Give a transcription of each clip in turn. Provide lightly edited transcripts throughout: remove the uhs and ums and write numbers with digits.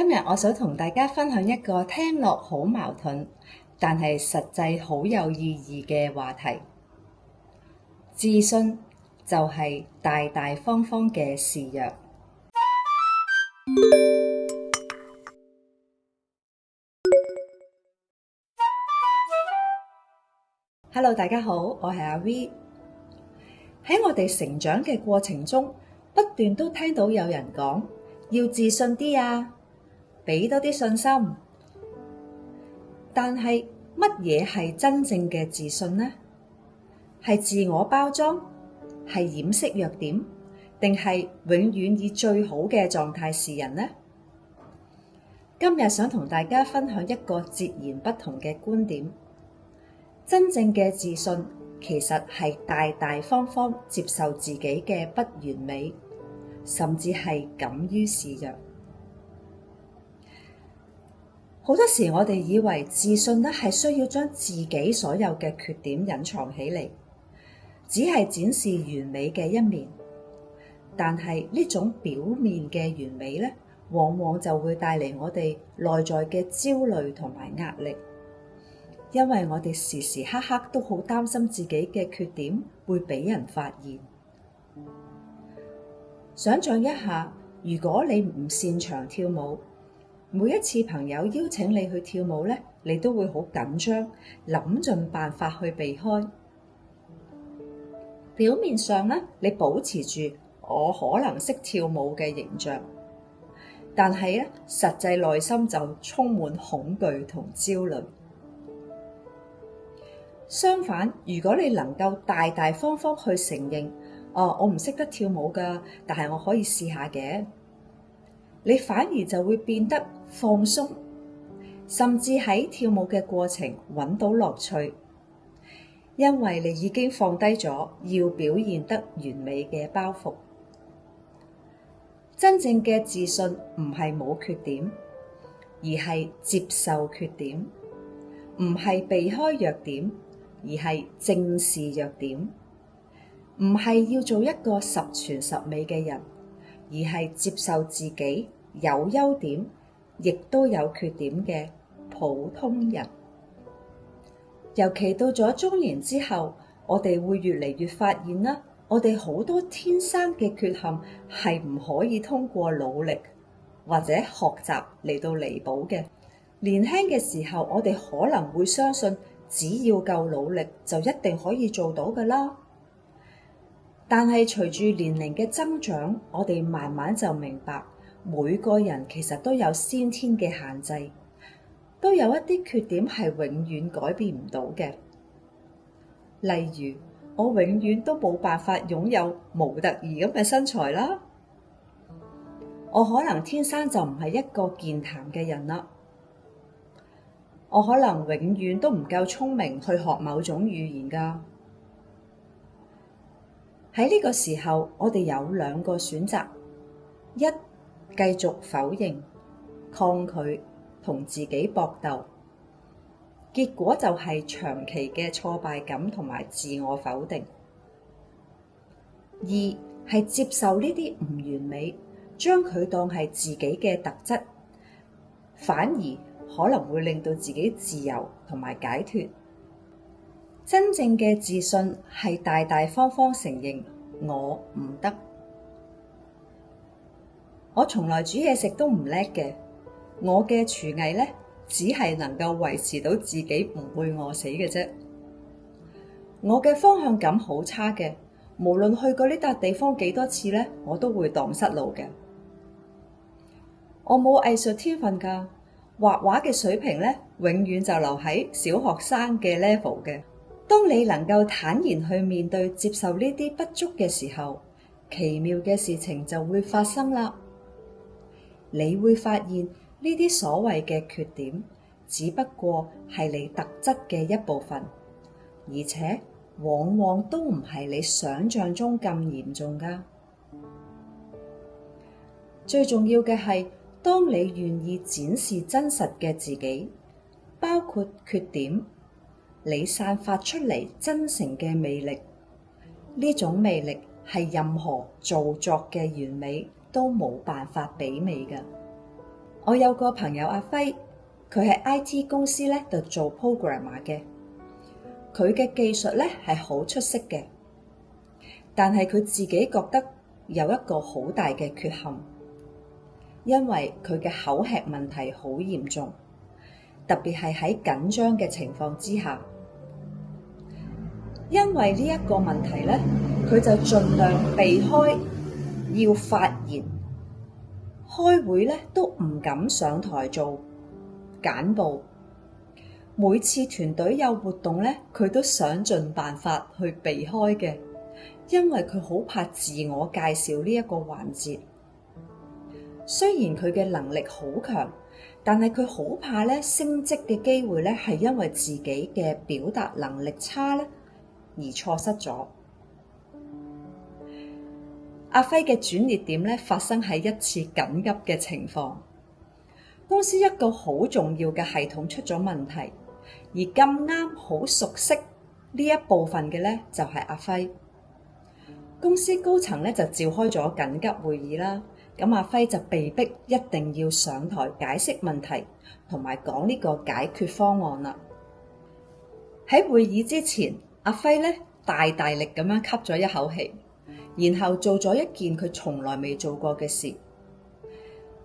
今日我想同大家分享一個聽落好矛盾，但係實際好有意義嘅話題。自信就係大大方方嘅示弱。Hello， 大家好，我係阿 V。喺我哋成長嘅過程中，不斷都聽到有人講要自信啲啊，俾多啲信心。但係乜嘢係真正嘅自信呢？係自我包裝，係掩飾弱點，定係永遠以最好嘅狀態示人呢？今日想同大家分享一個截然不同嘅觀點。真正嘅自信其實係大大方方接受自己嘅不完美，甚至係敢於示弱。好多時我哋以為自信咧係需要將自己所有嘅缺點隱藏起嚟，只係展示完美嘅一面。但係呢種表面嘅完美咧，往往就會帶嚟我哋內在嘅焦慮同埋壓力。因為我哋時時刻刻都好擔心自己嘅缺點會俾人發現。想象一下，如果你唔擅長跳舞，每一次朋友邀請你去跳舞咧，你都會好緊張，諗盡辦法去避開。表面上咧，你保持住我可能識跳舞嘅形象，但係咧，實際內心就充滿恐懼同焦慮。相反，如果你能夠大大方方去承認，我唔識得跳舞㗎，但係我可以試下嘅，你反而就會變得放鬆，甚至喺跳舞嘅過程揾到樂趣，因為你已經放低咗要表現得完美嘅包袱。真正嘅自信唔係冇缺點，而係接受缺點，唔係避開弱點，而係正視弱點，唔係要做一個十全十美嘅人，而係接受自己有優點，亦都有缺點嘅普通人。尤其到咗中年之後，我哋會越嚟越發現啦，我哋好多天生嘅缺陷係唔可以通過努力或者學習嚟到彌補嘅。年輕嘅時候，我哋可能會相信只要夠努力就一定可以做到㗎啦。但係隨住年齡嘅增長，我哋慢慢就明白，每個人其實都有先天嘅限制，都有一啲缺點係永遠改變唔到嘅。例如，我永遠都冇辦法擁有模特兒咁嘅身材啦。我可能天生就唔係一個健談嘅人啦。我可能永遠都唔夠聰明去學某種語言㗎。喺呢個時候，我哋有兩個選擇：一，繼續否認、抗拒同自己搏鬥，結果就係長期嘅挫敗感同埋自我否定；二，係接受呢啲唔完美，將佢當係自己嘅特質，反而可能會令到自己自由同埋解脫。真正嘅自信係大大方方承認我唔得。我從來煮嘢食都唔叻嘅，我嘅廚藝呢，只係能夠維持到自己唔會餓死嘅啫。我嘅方向感好差嘅，無論去過呢笪地方幾多次呢，我都會蕩失路嘅。我冇藝術天分㗎。畫畫嘅水平咧，永遠就留喺小學生嘅 level 嘅。當你能夠坦然去面對、接受呢啲不足嘅時候，奇妙嘅事情就會發生啦。你會發現呢啲所謂嘅缺點，只不過係你特質嘅一部分，而且往往都唔係你想象中咁嚴重㗎。最重要嘅係，當你願意展示真實嘅自己，包括缺點，你散發出嚟真誠嘅魅力，呢種魅力係任何造作嘅完美都冇辦法媲美嘅。我有個朋友阿輝，佢喺 IT 公司咧度做 programmer 嘅，佢嘅技術咧係好出色嘅，但係佢自己覺得有一個好大嘅缺陷，因為佢嘅口吃問題好嚴重，特別係喺緊張嘅情況之下。因為呢一個問題咧，佢就盡量避開要發言，開會咧都唔敢上台做簡報。每次團隊有活動咧，佢都想盡辦法去避開嘅，因為佢好怕自我介紹呢一個環節。雖然佢嘅能力好強，但係佢好怕咧升職嘅機會咧係因為自己嘅表達能力差咧而錯失咗。阿輝嘅轉捩點咧發生喺一次緊急嘅情況，公司一個好重要嘅系統出咗問題，而咁啱好熟悉呢一部分嘅咧就係阿輝。公司高層咧就召開咗緊急會議啦，咁阿輝就被逼一定要上台解釋問題同埋講呢個解決方案啦。喺會議之前，阿輝咧大力咁樣吸咗一口氣，然後做咗一件佢從來未做過嘅事。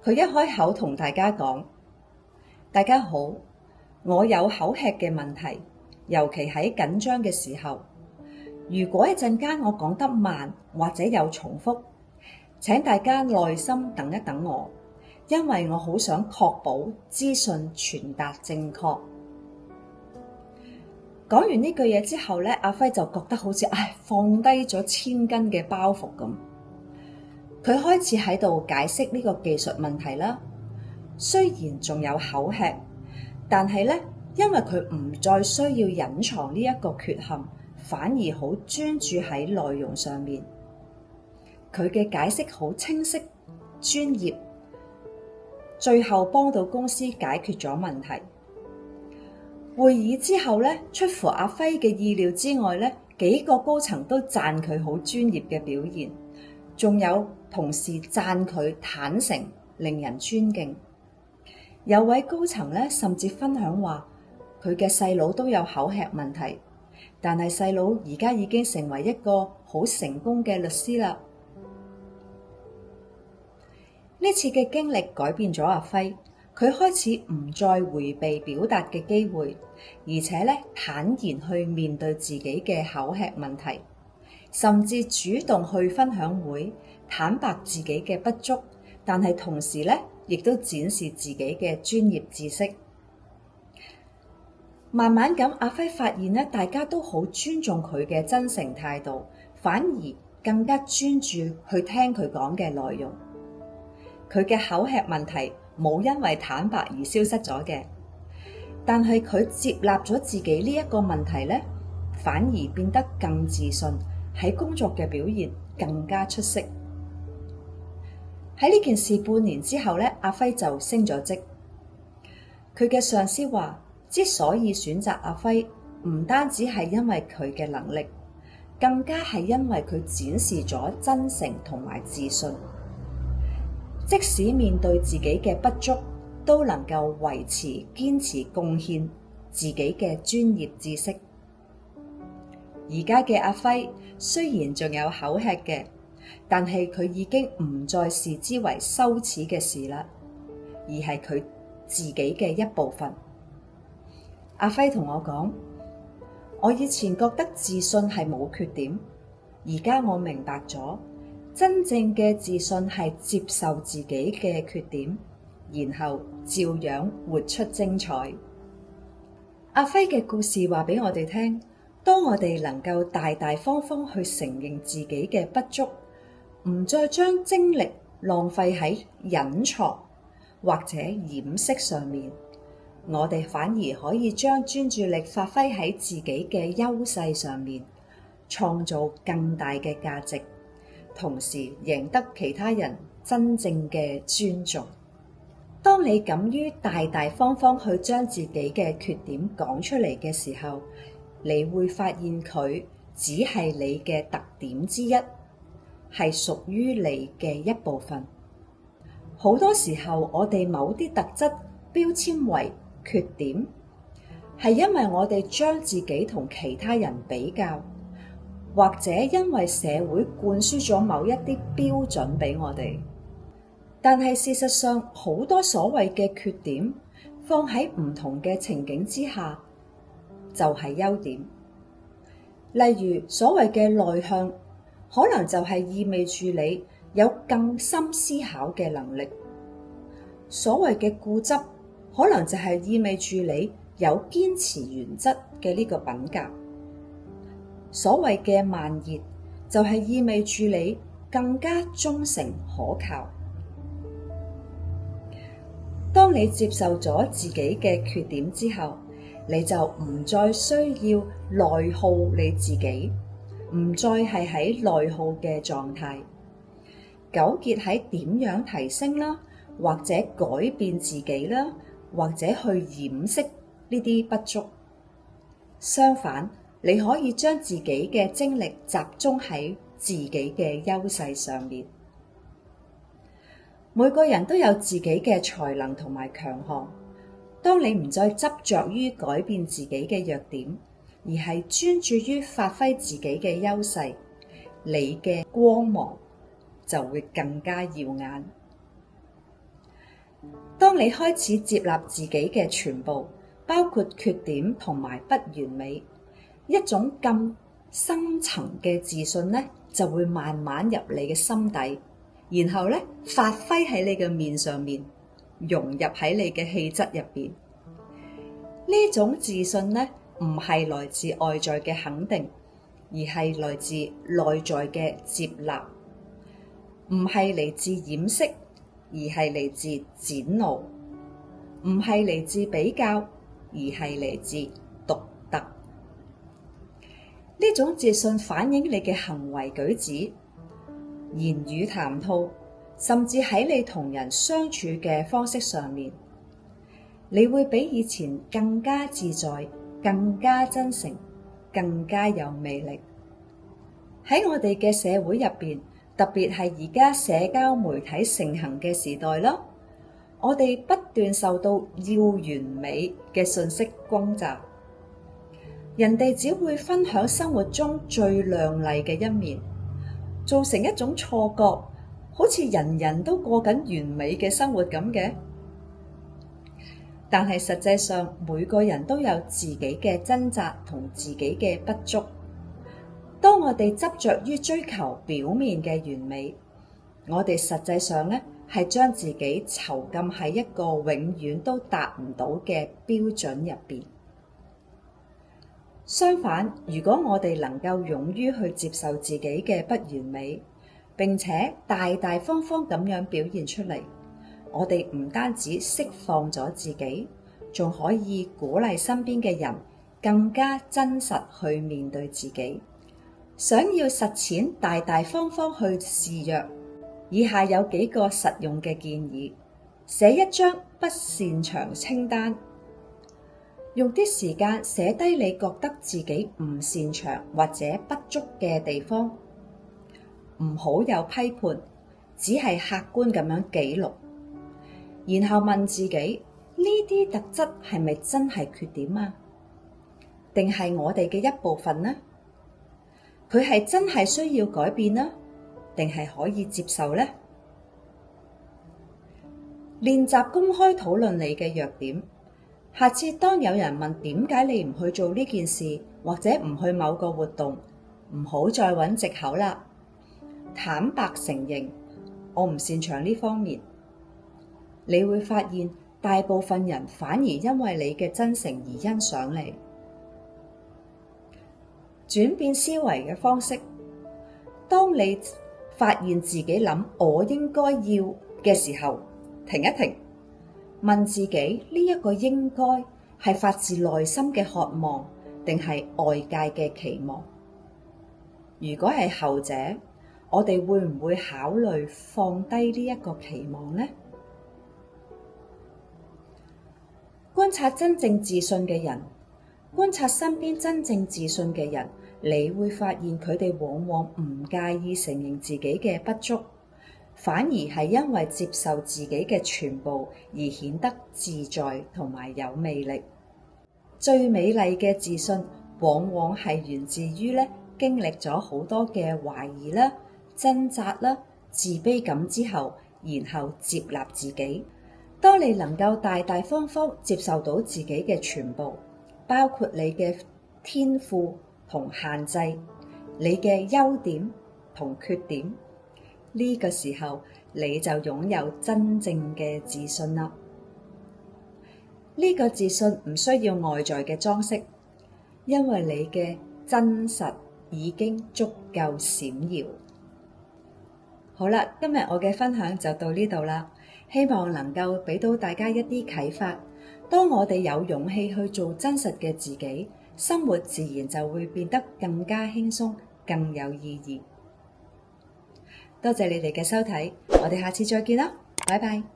佢一開口同大家講：大家好，我有口吃嘅問題，尤其喺緊張嘅時候。如果一陣間我講得慢或者有重複，請大家耐心等一等我，因為我好想確保資訊傳達正確。講完呢句嘢之後咧，阿輝就覺得好似放低咗千斤嘅包袱咁。佢開始喺度解釋呢個技術問題啦。雖然仲有口吃，但係咧，因為佢唔再需要隱藏呢一個缺陷，反而好專注喺內容上面。佢嘅解釋好清晰、專業，最後幫到公司解決咗問題。會議之後咧，出乎阿輝嘅意料之外咧，幾個高層都讚佢好專業嘅表現，仲有同事讚佢坦誠，令人尊敬。有位高層咧，甚至分享話佢嘅細佬都有口吃問題，但係細佬而家已經成為一個好成功嘅律師啦。呢次嘅經歷改變咗阿輝，佢開始唔再迴避表達嘅機會，而且咧坦然去面對自己嘅口吃問題，甚至主動去分享會，坦白自己嘅不足，但係同時咧亦都展示自己嘅專業知識。慢慢咁，阿輝發現咧，大家都好尊重佢嘅真誠態度，反而更加專注去聽佢講嘅內容。佢嘅口吃問題冇因為坦白而消失咗嘅，但係佢接納咗自己呢一個問題咧，反而變得更自信，喺工作嘅表現更加出色。喺呢件事半年之後咧，阿輝就升咗職。佢嘅上司話，之所以選擇阿輝，唔單止係因為佢嘅能力，更加係因為佢展示咗真誠同埋自信。即使面對自己嘅不足，都能夠維持、堅持貢獻自己嘅專業知識。而家嘅阿輝雖然仲有口吃嘅，但係佢已經唔再視之為羞恥嘅事啦，而係佢自己嘅一部分。阿輝同我講：我以前覺得自信係冇缺點，而家我明白咗，真正嘅自信係接受自己嘅缺點，然後照樣活出精彩。阿輝嘅故事話俾我哋聽，當我哋能夠大大方方去承認自己嘅不足，唔再將精力浪費喺隱藏或者掩飾上面，我哋反而可以將專注力發揮喺自己嘅優勢上面，創造更大嘅價值，同時贏得其他人真正嘅尊重。當你敢於大大方方去將自己嘅缺點講出嚟嘅時候，你會發現佢只係你嘅特點之一，係屬於你嘅一部分。好多時候我哋某啲特質標籤為缺點，係因為我哋將自己同其他人比較，或者因為社會灌輸咗某一啲標準俾我哋。但係事實上，好多所謂嘅缺點放喺唔同嘅情景之下就係優點。例如所謂嘅內向，可能就係意味住你有更深思考嘅能力。所謂嘅固執，可能就係意味住你有堅持原則嘅呢個品格。所謂嘅慢熱，就係意味住你更加忠誠可靠。當你接受咗自己嘅缺點之後，你就唔再需要內耗你自己，唔再係喺內耗嘅狀態，糾結喺點樣提升啦，或者改變自己啦，或者去掩飾呢啲不足。相反，你可以將自己嘅精力集中喺自己嘅優勢上面。每個人都有自己嘅才能同埋強項。當你唔再執着於改變自己嘅弱點，而係專注於發揮自己嘅優勢，你嘅光芒就會更加耀眼。當你開始接納自己嘅全部，包括缺點同埋不完美，一種咁深層嘅自信呢，就會慢慢入你嘅心底，然後呢，發揮喺你嘅面上面，融入喺你嘅氣質入邊。呢種自信呢，唔係來自外在嘅肯定，而係來自內在嘅接納，唔係嚟自掩飾，而係嚟自展露，唔係嚟自比較，而係嚟自獨特。呢種自信反映你嘅行為舉止、言語談吐，甚至喺你同人相處嘅方式上面，你會比以前更加自在，更加真誠，更加有魅力。喺我哋嘅社會入邊，特別係而家社交媒體盛行嘅時代啦，我哋不斷受到要完美嘅信息轟炸，人哋只會分享生活中最亮麗嘅一面，造成一種錯覺，好似人人都過緊完美嘅生活咁嘅。但係實際上，每個人都有自己嘅掙扎同自己嘅不足。當我哋執着於追求表面嘅完美，我哋實際上呢係將自己囚禁喺一個永遠都達唔到嘅標準入邊。相反，如果我哋能夠勇於去接受自己嘅不完美，並且大大方方咁樣表現出嚟，我哋唔單止釋放咗自己，仲可以鼓勵身邊嘅人更加真實去面對自己。想要實踐大大方方去示弱，以下有幾個實用嘅建議：寫一張不擅長清單，用啲時間寫低你覺得自己唔擅長或者不足嘅地方，唔好有批判，只係客觀咁樣記錄。然後問自己，呢啲特質係咪真係缺點啊？定係我哋嘅一部分呢？佢係真係需要改變呢？定係可以接受呢？練習公開討論你嘅弱點。下次當有人問點解你唔去做呢件事，或者唔去某個活動，唔好再揾藉口啦。坦白承認，我唔擅長呢方面。你會發現，大部分人反而因為你嘅真誠而欣賞你。轉變思維嘅方式，當你發現自己諗我應該要嘅時候，停一停，問自己呢一個應該係發自內心嘅渴望，定係外界嘅期望？如果係後者，我哋會唔會考慮放低呢一個期望呢？觀察真正自信嘅人，觀察身邊真正自信嘅人，你會發現佢哋往往唔介意承認自己嘅不足，反而係因為接受自己嘅全部而顯得自在同埋有魅力。最美麗嘅自信往往係源自於經歷咗好多嘅懷疑啦、掙扎啦、自卑感之後，然後接納自己。當你能夠大大方方接受到自己嘅全部，包括你嘅天賦同限制，你嘅優點同缺點，呢個時候你就擁有真正嘅自信啦。呢個自信唔需要外在嘅裝飾，因為你嘅真實已經足夠閃耀。好啦，今日我嘅分享就到呢度啦，希望能夠俾到大家一啲啟發。當我哋有勇氣去做真實嘅自己，生活自然就會變得更加輕鬆，更有意義。多謝你哋嘅收睇，我哋下次再見啦，拜拜。